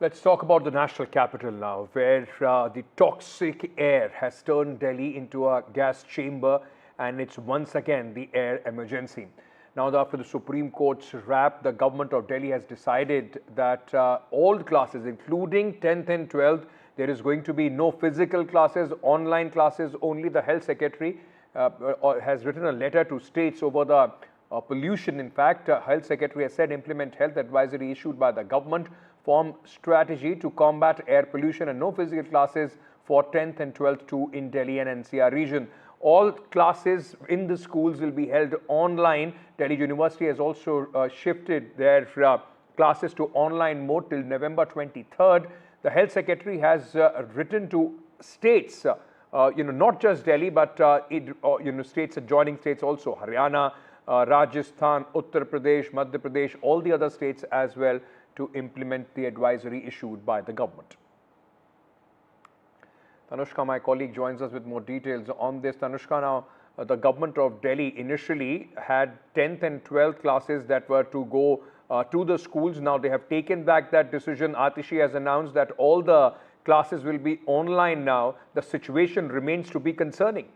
Let's talk about the national capital now, where the toxic air has turned Delhi into a gas chamber and it's once again the air emergency. Now, after the Supreme Court's wrap, the government of Delhi has decided that all classes, including 10th and 12th, there is going to be no physical classes, online classes. Only the health secretary has written a letter to states over the pollution. In fact, health secretary has said implement health advisory issued by the government, form strategy to combat air pollution, and no physical classes for 10th and 12th too in Delhi and NCR region. All classes in the schools will be held online. Delhi University has also shifted their classes to online mode till November 23rd. The health secretary has written to states, not just Delhi, but states, adjoining states also, Haryana, Rajasthan, Uttar Pradesh, Madhya Pradesh, all the other states as well, to implement the advisory issued by the government. Tanushka, my colleague, joins us with more details on this. Tanushka, now the government of Delhi initially had 10th and 12th classes that were to go to the schools. Now they have taken back that decision. Atishi has announced that all the classes will be online now. The situation remains to be concerning.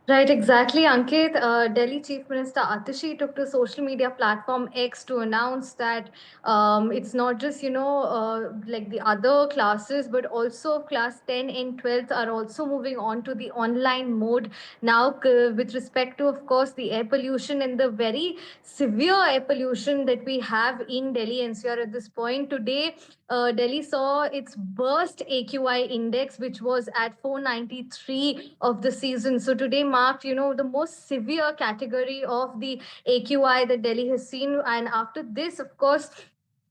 Right, exactly, Ankit. Delhi Chief Minister Atishi took to social media platform X to announce that it's not just, like the other classes, but also class 10 and 12th are also moving on to the online mode now, with respect to, of course, the air pollution and the very severe air pollution that we have in Delhi NCR at this point. Today, Delhi saw its worst AQI index, which was at 493 of the season. So today marked, the most severe category of the AQI that Delhi has seen. And after this, of course,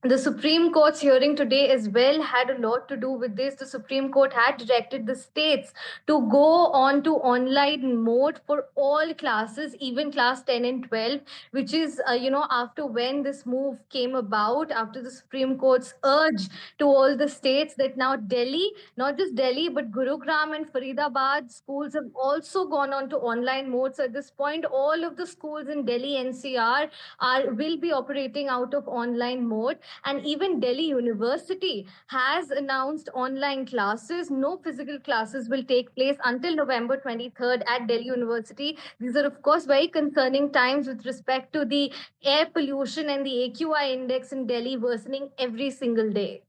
the Supreme Court's hearing today as well had a lot to do with this. The Supreme Court had directed the states to go on to online mode for all classes, even class 10 and 12, which is, after when this move came about, after the Supreme Court's urge to all the states that now Delhi, not just Delhi, but Gurugram and Faridabad schools have also gone on to online mode. So at this point, all of the schools in Delhi NCR will be operating out of online mode. And even Delhi University has announced online classes. No physical classes will take place until November 23rd at Delhi University. These are, of course, very concerning times with respect to the air pollution and the AQI index in Delhi worsening every single day.